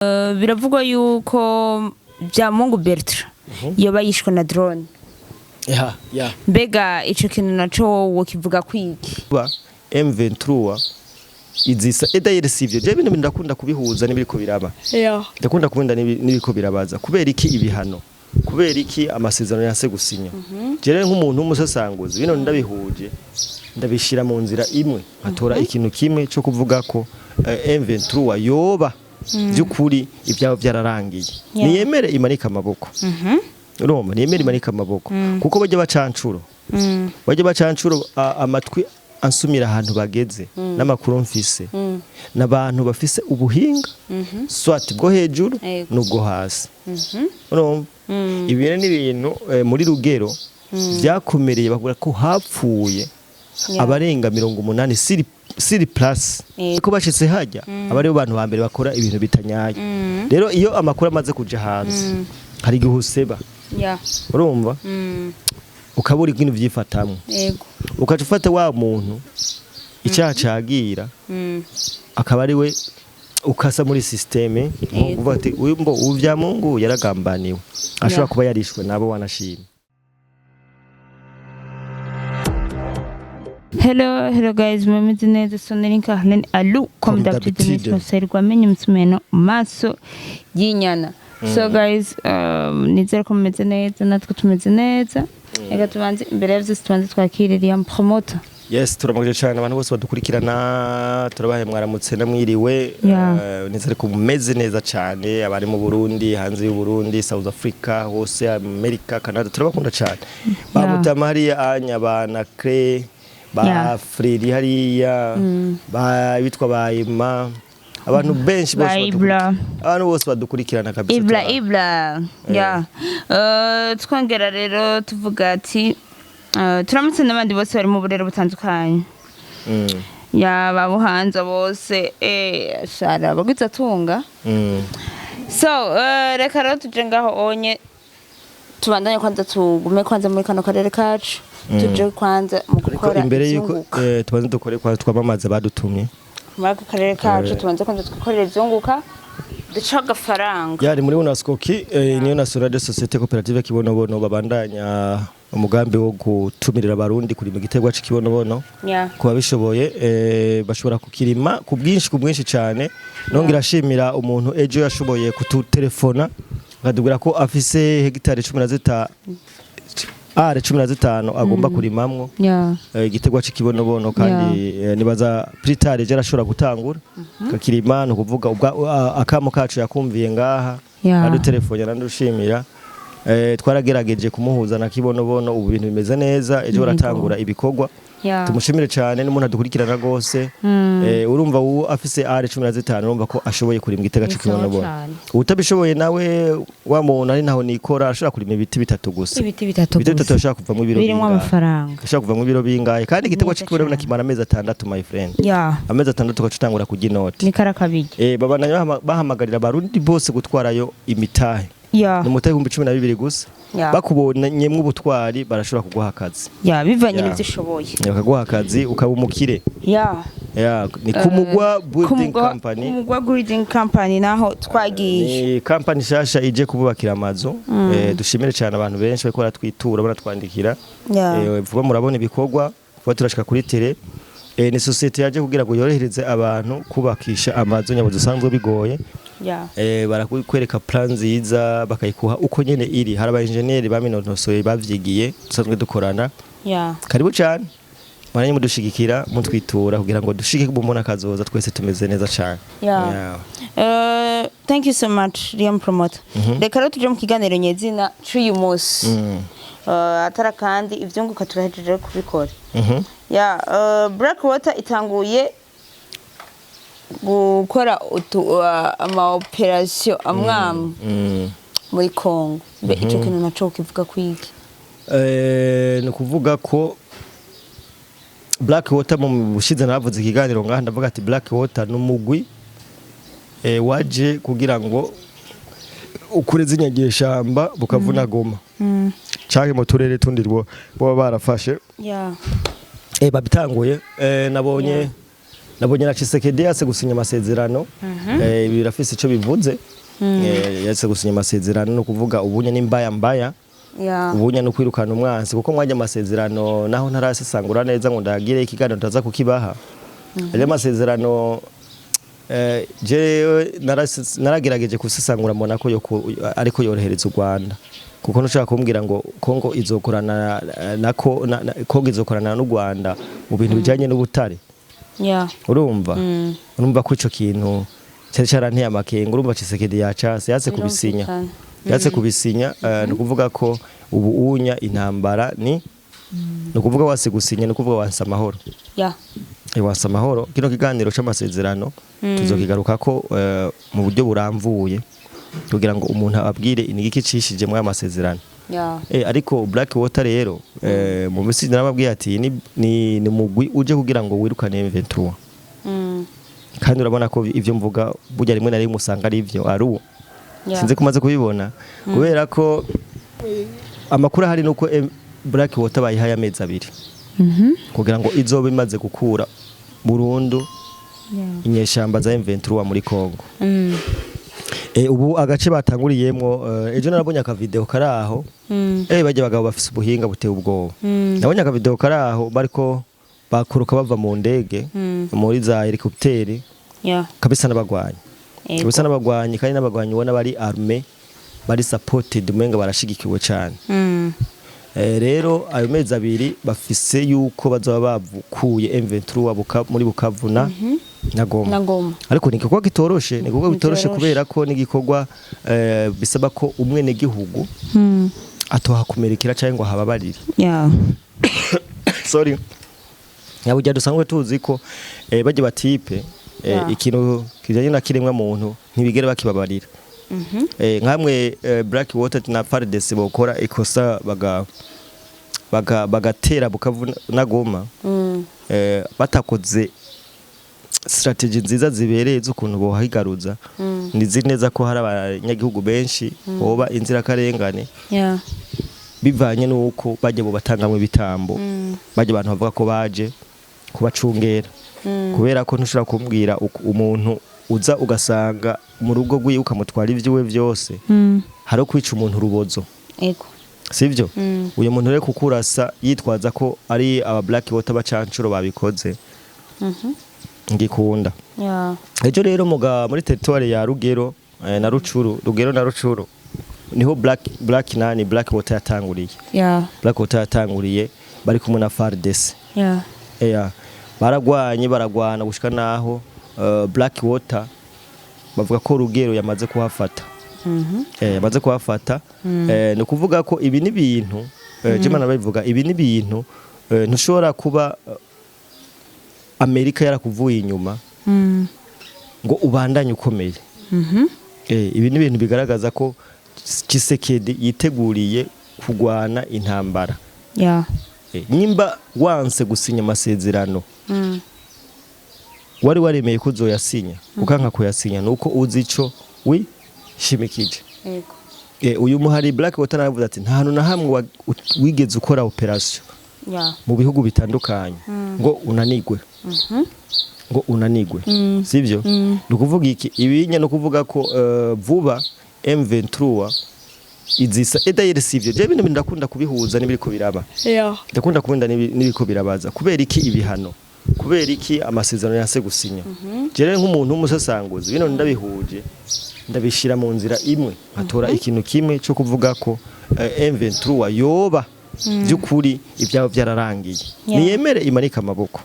biravugwa yuko Byamungu Bertrand yoba yishwe na drone. Mbega ico kintu naco wokivuga kwiki? M23 izisa edayere sivyo je bintu ndakunda kubihuza nibiriko biraba. Ndakunda kubunda nibiriko birabaza kubera iki ibihano, kubera iki amasezerano yase gusinya. Jere nk'umuntu w'umusasanguzi bino ndabihuje ndabishira mu nzira imwe atora ikintu kimwe cyo kuvuga ko M23 yoba byukuri ibyabo byararangiye. Niyemere imanika amaboko. Urumva niyemere imanika amaboko kuko bajya bacancuro. Bajya bacancuro amatwi ansumira ahantu bageze n'amakuru mfise n'abantu bafise ubuhinga swati bwo hejuru n'ubwo hasi. Urumva ibintu n'ibintu muri Rugero byakomereye bavuga ko hapfuye abarenga 80 siri plus ko bashitse hajya abari bantu ba mbere bakora ibintu bitanyaye. Rero iyo amakuru amaze kuja hanze hari igihuseba urumva ukabura ikintu vyifatamwe ukacufata wa muntu icyaha cagira akaba ari we ukasa muri systeme uvuga ati uyumbo Byamungu yaragambaniwe ashobora kuba yarishwe nabo wanashima. Hello guys, mumeze neza sonelinka halen alu comme d'habitude n'isposerwa menye msumeno maso yinyana. So guys, nizera ko mumeze neza natwe tumeze neza. Ega tubanze imbere y'avyo tubanze twakiririye promoter. Yes, turamuje cyane abantu bose badukurikirana turabahe mwaramutse namwiriwe. Nizere ko mumeze neza cyane abari mu Burundi, hanze y'u Burundi, South Africa, hose America, Canada turabakunda cyane. Bamutamariya anya bana Cre ba Fredi hariya ba bitwa bayima abantu benshi bose abantu bose badukurikirana kabisa Ibla twongera rero tuvuga ati turamutse n'abandi bose bari mu burero butandukanye ya babuhanza bose shara bagitsa tunga so reka rero tuje ngaho onye tubandanye kwanza tugume kwanza muri kano karere kacu tuje kwanza mu gukora imbere yuko tubanze dukore kwa twamamaza badutumye muri karere kacu tubanze kwanza tukorera izunguka ducaga faranga yari muri Unaskoki niyo National de Société Coopérative Kibonobono babandanya umugambi wo gutumirira abarundi kuri mu gitegwa cy'Kibonobono kuba bishoboye bashobora kukirima ku bwinshi cyane nongira ashimira umuntu ejo yashoboye kututelefona ngadubwira ko afise hegitari 15 agomba kurimamwo igitegwa cy'Kibonobono kandi nibaza pritare je arashobora gutangura kakirima no kuvuga akamo kacu yakumviye ngaha kandi telefone nandushimira twaragerageje kumuhuza na Kibonobono ubu bintu bimeze neza ejo baratangura ibikorwa tumushimire cyane n'umuntu adukurikirana gose urumva uwo afise R15 urumva ko ashoboye kurima igitega cy'Kibonobono utabishoboye nawe wa muntu ari naho nikora ashaka kurima ibiti bitatu gusa ibiti bitatu ashaka kuva mu biro birimo amafaranga ashaka kuva mu biro bingaye kandi igitego cy'Kibonobono kimara amezi 6 my friend amezi 6 tukacutangura kuginoti ni karakabije babana bahamagarira abarundi bose gutwarayo imitahe ni mutahe 12 gusa bakubonye mu butwari barashobora kuguha akazi bivanye n'ivyo ushoboye bakaguha akazi ukaba umukire ni kumugwa building company naho twagiye ni company shasha ije kububakira amazu dushimire cyane abantu benshi bariko baratwitura baratwandikira vuba murabona ibikorwa vuba turashika kuri tele ni societe yaje kugira ngo yorohereze abantu kubakisha amazu nyabo dusanzwe bigoye barakwereka plan nziza bakayikuha uko nyene iri hari aba engineer baminonosoye bavyigiye dusanzwe dukorana karibu cyane mwaranye mudushigikira mutwitura kugira ngo dushike kubumona kazoza twese tumeze neza cyane thank you so much Liam Promoter reka rero tuje mu kiganiro nyezina cy'uyu munsi atara kandi ivyunguka turahejeje kubikora Blackwater itanguye gukora ama operation amwam muri Congo ico kintu naco kivuga kwiki no kuvuga ko Blackwater mu bushize navuze ikiganiro ngaha ndavuga ati Blackwater numugwi waje kugira ngo ukureze inyagishamba bukavuna goma cyangwa mu turere tundi bo barafashe babitanguye nabonye nabonye na Tshisekedi yase gusinya amasezerano birafise ico bivuze yase gusinya amasezerano no kuvuga ubunye n'imbaya mbaya ubunye no kwirukana umwansi kuko mwajya amasezerano naho ntarasesangura neza ngo ndagire ikiganiro ndaza kukibaha ari amasezerano je naragerageje kusesangura mbona ko ariko yorohereza u Rwanda kuko ntushaka kumbwira ngo Kongo izokorana nako Kongo izokorana n'u Rwanda mu bintu bijanye n'ubutare urumva ko ico kintu cyari cyaranteye amakenga urumva Tshisekedi yatse kubisinya no kuvuga ko ubu unya intambara no kuvuga wase gusinya no kuvuga wansa amahoro wansa amahoro kino kiganiro c'amasezerano tuzokigaruka ko mu buryo buramvuye kugira ngo umuntu abwire inigiki cishije mu amasezerano ariko Black Water rero mu misi narababwiye ati ni mugwi uje kugira ngo wirukane M23 kandi urabona ko ivyo mvuga burya rimwe na rimwe usanga ari ivyo aruwo sinze kumaze kubibona kubera ko amakuru hari nuko Black Water bayihaye amezi 2 kugira ngo izobe imaze gukura burundu inyeshamba za M23 muri Kongo ubu agace batanguriyemwo ejo narabonye aka video karaho bajya bagabo bafise ubuhinga buteye ubwoba nabonye aka video karaho bariko bakuruka bava mu ndege muri za helicopter kabisa n'abagwanyi kandi n'abagwanyi ubona bari armée bari supported umenga barashigikiwe cyane rero ayo mezi 2 bafise yuko bazaba bavukuye M23 muri Bukavu na Goma ariko nigikorwa gitoroshe kubera ko nigikorwa bisaba ko umwe negihugu atoha kumerekera cyangwa hababarire sorry nyabujya dusangwe tuzi ko baje batipe ikintu kijanye na kiremwa muntu ntibigere bakibabarira nkamwe Black Water na FARDC bokora ikosa bagatera Bukavu na Goma batakoze strategy nziza zibereye z'ukuntu bohigaruza nizi neza ko hari abanyagihugu benshi boba inzira karengane bivanye nuko baje bo batangamwe ibitambo baje abantu bavuga ko baje kubacungera kubera ko ntushobora kumbwira umuntu uza ugasanga mu rugo rwiwe ukamutwara ivyiwe byose hari kwica umuntu rubozo sivyo uyo muntu rero kukurasa yitwaza ko ari aba Black Water bacancuro babikoze ngikunda ejo rero muri territoire ya Rugero na Rucuru niho Black Water yatanguriye Black Water yatanguriye bari kumwe na FARDC baragwana gushika naho Black Water bavuga ko Rugero yamaze kuhafata yamaze kuhafata no kuvuga ko ibi ni bintu Jimana babivuga ibi ni bintu ntushobora kuba Amerika yarakuvuye inyuma ngo ubandanye ukomeye ibi ni bintu bigaragaza ko Tshisekedi yiteguriye kugwana intambara nimba wanse gusinya amasezerano wari waremeye ko uzoyasinya ukanka kuyasinya nuko uzi ico wishimikije uyu muhari Black Water navuze ati nta hantu na hamwe wigeze ukora operation mu bihugu bitandukanye ngo unanigwe sivyo nukuvuga iki ibinya no kuvuga ko vuba M23 izisa edayere sivyo je bintu ndakunda kubihuza nibiriko biraba ndakunda kubenda nibiriko birabaza kubera iki ibihano kubera iki amasezerano yase gusinya je nk'umuntu w'umusasanguzi bino ndabihuje ndabishira mu nzira imwe atora ikintu kimwe cyo kuvuga ko M23 yoba byukuri ibyabo byararangiye niyemere imanika amaboko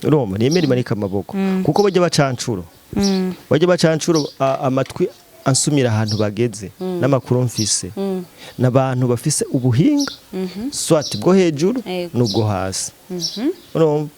urumva niyemere imanika amaboko kuko bajye bacancuro amatwi ansumira ahantu bageze n'amakuru mfise n'abantu bafise ubuhinga swati bwo hejuru n'ubwo hasi urumva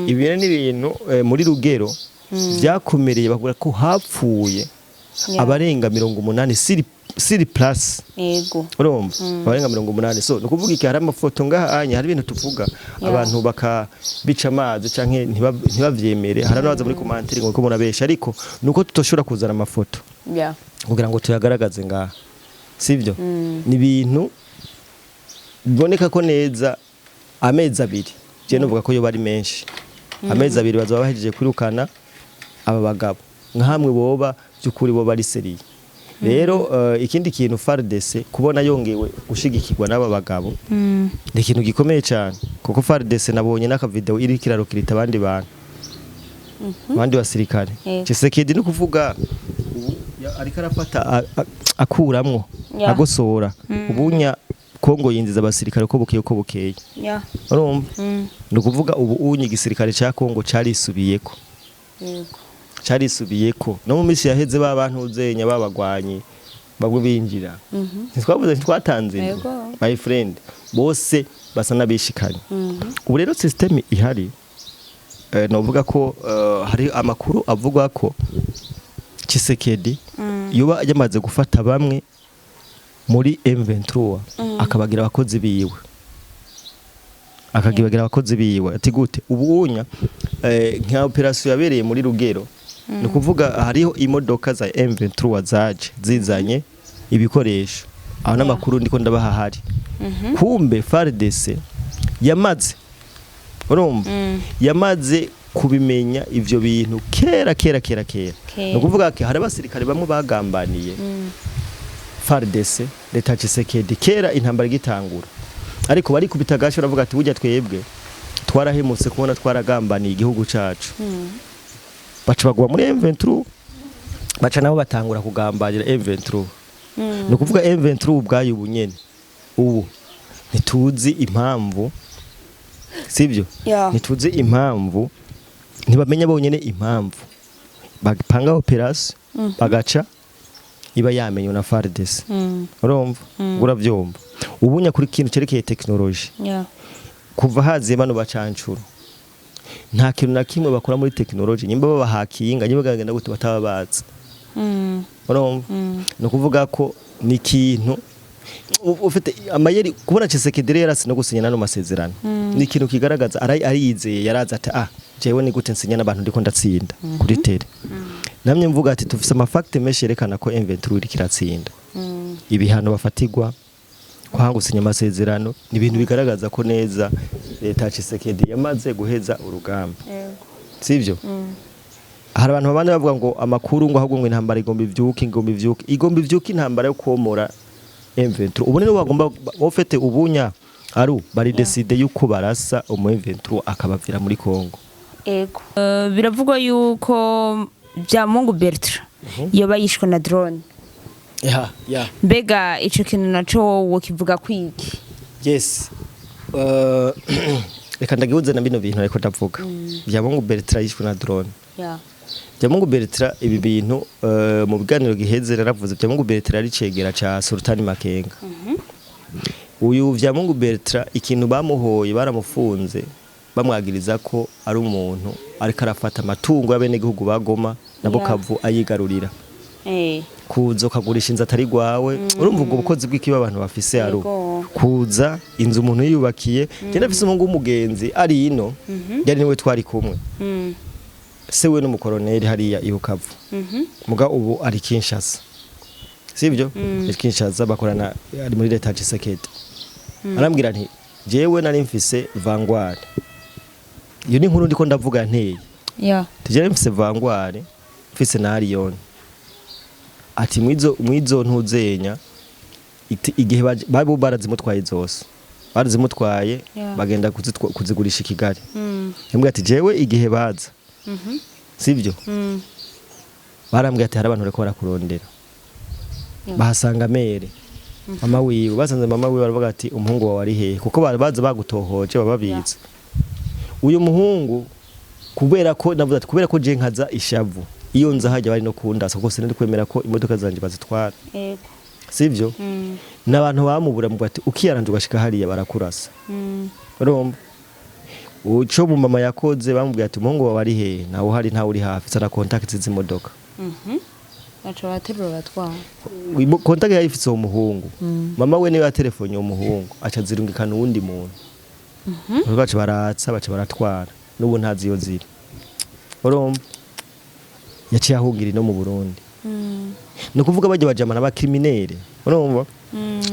ibintu n'ibintu muri Rugero byakomereye bavuga ko hapfuye abarenga 80 siri plus urumva abarenga 80 so nukuvuga iki hari amafoto ngahanya hari ibintu tuvuga abantu bakabica amazi canke ntibavyemere hari nabaza muri commentaire ngo ko murabesha ariko nuko tutoshobora kuzana amafoto kugira ngo tuyagaragaze ngaha sivyo ni ibintu biboneka ko neza amezi 2 je novuga ko yo bari menshi amezi 2 bazaba bahejeje kwirukana aba bagabo nka hamwe boba byukuri bo bari seriye rero ikindi kintu FARDC kubona yongewe gushigikirwa n'aba bagabo ni ikintu gikomeye cyane kuko FARDC nabonye n'aka video iri kirarukirita abandi bantu abandi basirikare Tshisekedi no kuvuga ariko arafata akuramwo agosora ubunya Kongo yinjiza abasirikare ko bukeye urumva no kuvuga ubu unyi gisirikare cya Kongo carisubiyeko carisubiyeko no mu misi yaheze babantu uzenya babagwanye bagwe binjira ntitwavuze twatanze my friend bose basa nabishikanye ubu rero system ihari novuga ko hari amakuru avuga ko Tshisekedi yoba yamaze gufata bamwe muri M23 akabagira abakozi biwe ati gute ubunya nka operation yabereye muri Rugero no kuvuga hariho imodoka za M23 zaje zizanye ibikoresho aho namakuru ndiko ndabaha hari kumbe FARDC yamaze urumva yamaze kubimenya ivyo bintu kera no kuvuga ko hari abasirikare bamwe bagambaniye FARDC leta Tshisekedi kera intambara gitangura ariko bari kubitagasho ravuga ati burya twebwe twarahemutse kubona twaragambaniye igihugu cacu baca bagwa muri M23 baca nabo batangura kugambanira M23 no kuvuga M23 ubwayo ubunyene ubu ntituzi impamvu sivyo ntituzi impamvu ntibamenya bonyene impamvu bagipanga operation bagaca iba yamenywe na FARDC urumva uravyumva ubunya kuri kintu cerekeye technology kuva haziye bano bacancuro nta kintu na kimwe bakora muri technology nyimba babahakinga nyimba bagenda gute batababaza urumva no kuvuga ko ni kintu ufite amayeri kubona Tshisekedi rero no gusinya nano masezerano ni ikintu kigaragaza ariyizeye yaraza ati jewe ni gute nsinya n'abantu ndiko ndatsinda kuri tele namye mvuga ati tufise amafacte menshi yerekana ko M23 iri kiratsinda ibihano bafatigwa kwanga gusinya amasezerano ni ibintu bigaragaza ko neza leta Tshisekedi yamaze guheza urugamba sivyo hari abantu babandi bavuga ngo amakuru ngo ahubwo ngo intambara igomba ivyuke intambara yo komora M23 ubu rero bagomba ofete ubunya aru bari decide yuko barasa umu M23 akabavira muri Kongo ego biravugwa yuko Byamungu Bertrand yoba yishwe na drone mbega ico kintu naco wo kivuga kwiki yes reka ndagihuze na bino bintu ariko ndavuga Byamungu Bertrand yishwe na drone Byamungu Bertrand ibi bintu mu biganiro giheze naravuze Byamungu Bertrand ari cegera ca Sultani Makenga uyu Byamungu Bertrand ikintu bamuhoye baramufunze bamwagiriza ko ari umuntu ariko arafata amatungo y'abene gihugu bagoma nabo kavu ayigarurira kuzo kagurisha inzu atari gwawe urumva ubwo bukozi bw'ikiba abantu bafise aru kuza inzu umuntu yiyubakiye je ndafise umungu w'umugenzi ari ino yari niwe twari kumwe sewe n'umukoroneri hariya ibukavu muga ubu ari Kinshasa sibyo Kinshasa bakorana ari muri leta Tshisekedi arambwira nti jewe nari mfise Vanguard iyo ni nkuru ndiko ndavuga nteye tujye mfise Vanguard mfise na Arion ati mwizo ntuzenya igihe babo barazimutwaye zose barazimutwaye bagenda kuzigurisha i Kigali yambwiye ati jewe igihe baza sivyo barambwiye ati hari abantu bariko barakurondera bahasanga mere mama wiwe basanze mama wiwe baravuga ati umuhungu wawe ari hehe kuko baza bagutohoje bababitse uyu muhungu kubera ko navuze ati kubera ko je nkaza ishavu iyo nza hajya bari no kundasa kuko sinari kwemera ko imodoka zanje bazitwara sivyo n'abantu bamubura mu bati ukiyaranje ugashika hariya barakurasa urumva uco mu mama yakoze bamubwiye ati umuhungu wawe ari hehe nawe hari ntawe uri hafi sana contact z'imodoka aca baterura batwara contact yayifitse uwo muhungu mama we niwe ya telefone uwo muhungu aca zirungikana uwundi muntu baca baratsa baca baratwara n'ubu ntazi iyo ziri urumva yaciye ahungira no mu Burundi no kuvuga bajye bajamana ba criminel urumva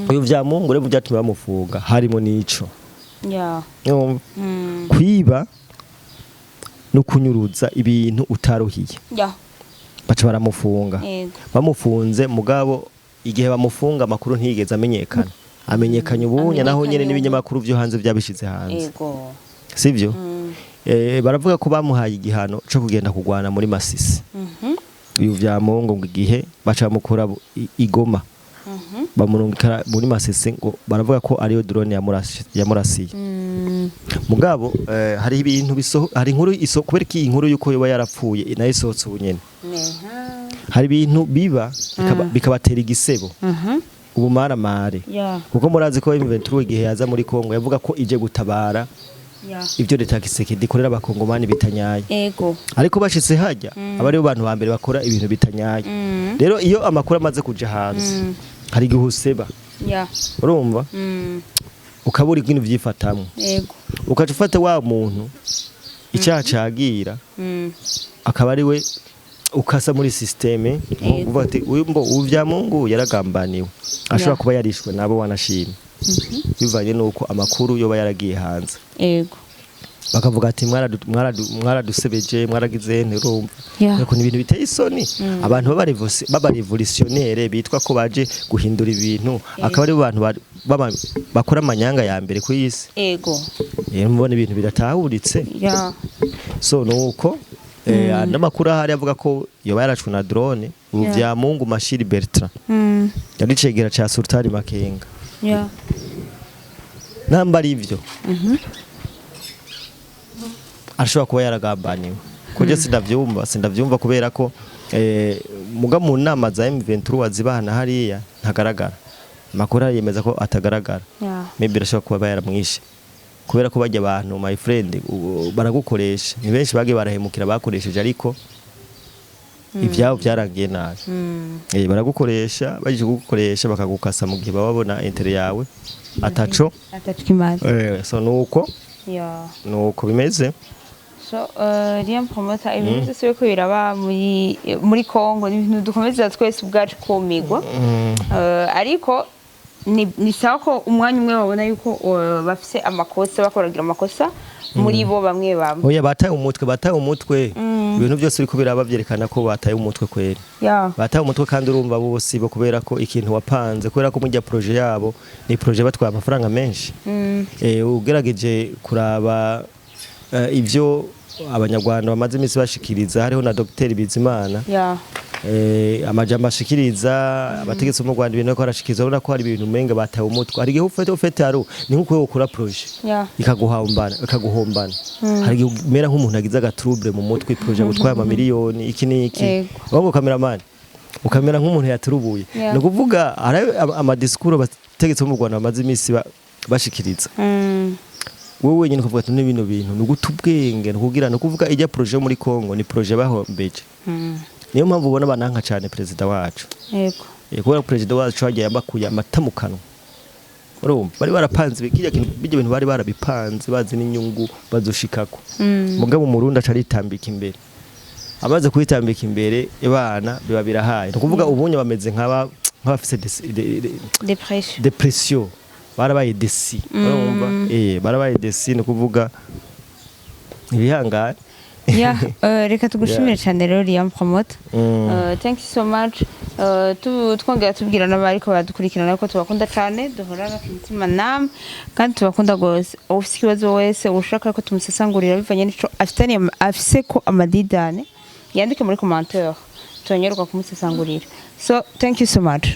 uyu Byamungu rero byatumye bamufunga harimo nico kwiba no kunyuruza ibintu utaruhiye baca baramufunga bamufunze mugabo igihe bamufunga amakuru ntiyigeze amenyekana amenyekanye ubunya naho nyene n'ibinyamakuru byo hanze byabishize hanze sivyo baravuga ko bamuhaye igihano cyo kugenda kugwana muri Masisi uyu Vyamungu ngo igihe baca mukura igoma bamurungika muri Masisi ngo baravuga ko ariyo drone yamurasiye mugabo hari ibintu hari inkuru kubera ki inkuru yuko yoba yarapfuye nayo isohotse ubunyene hari ibintu biba bikabatera igisebo ubumaramare kuko murazi ko M23 igihe yaza muri Kongo yavuga ko ije gutabara ibyo leta Kisekedi ikorera abakongomani bitanyaye ariko bashitse hajya abari bo bantu bambere bakora ibintu bitanyaye rero iyo amakuru amaze kuja hanze hari gihuseba urumva ukabura ibintu vyifatamwe ukaca ufata wa muntu icyaha cagira akaba ari we ukasa muri systeme uvuga ati uyu Vyamungu yaragambaniwe ashobora kuba yarishwe nabo wanashima bivanye nuko amakuru yoba yaragiye hanze bakavuga ati mwaradusebeje mwaragize ntirumva ariko ni ibintu biteye isoni abantu baba revolutionnaire bitwa ko baje guhindura ibintu akaba ari abantu bakora amanyanga ya mbere ku isi mubona ibintu biratahuritse so nuko n'amakuru ahari avuga ko yoba yaracwe na drone Vyamungu Mashiri Bertrand yari cegera ca Sultani Makenga namba ari ivyo ashobora kuba yaragambaniwe kuje sindavyumva kubera ko muga mu nama za M23 zibana hariya ntagaragara makuru yemeza ko atagaragara maybe ashobora kuba yaramwishe kubera ko bajya abantu my friend baragukoresha ni benshi bage barahemukira bakoresheje ariko ivyabo byaragiye nabi baragukoresha baje kugukoresha bakagukasa mu gihe babona intere yawe ataco so nuko bimeze so Liam Promoter ibintu byose ko biraba muri Kongo ni ibintu dukomeza twese ubwacu komigwa ariko ni sawa ko umwanya umwe babona yuko bafise amakosa bakoragira amakosa muri bo bamwe oya bataye umutwe ibintu byose biko biraba byerekana ko bataye umutwe kweri bataye umutwe kandi urumva bose bo kubera ko ikintu wapanze kubera ko mujya projet yabo ni projet batwaye amafaranga menshi ugerageje kuraba ivyo abanyarwanda bamaze imisi bashikiriza hariho na Dr Bizimana amajambo ashikiriza abategetsi mu Rwanda ibintu ko arashikiriza urabona ko hari ibintu menga bataye umutwe hari gihe ufete haro ni nkuko ukora projet ikaguhombana hari gihe mera nk'umuntu agize agatrouble mu mutwe projet gutwara ama miliyoni iki niki wabo cameraman ukamera nk'umuntu yaturubuye no kuvuga ama discours abategetsi mu Rwanda bamaze imisi bashikiriza wowe wenyine kuvuga ati n'ibintu bintu n'ugutubwenge n'kugira no kuvuga ijya projet muri Kongo ni projet bahombeje niyo mpamvu ubona bananka cyane president wacu kubera president wacu yagiye abakuye amatamukano urumva bari barapanze bijya bintu bari barabipanze bazi n'inyungu bazoshikako mugabo mu Burundi acaritambika imbere amaze kwitambika imbere ibana biba birahaye no kuvuga ubunye bameze nk'abafise depression barabaye desi urumva barabaye desi no kuvuga ibihangane reka tugushimire cyane rero Liam Promoter thank you so much twongera tubwira n'abari ko badukurikirana ko tubakunda cyane duhorana ku mutima namwe kandi tubakunda gose ufite ikibazo wese ushaka ko tumusesangurira bivanye n'ico afise ko amadidane yandike muri commentaire tunyeruka kumusesangurira so thank you so much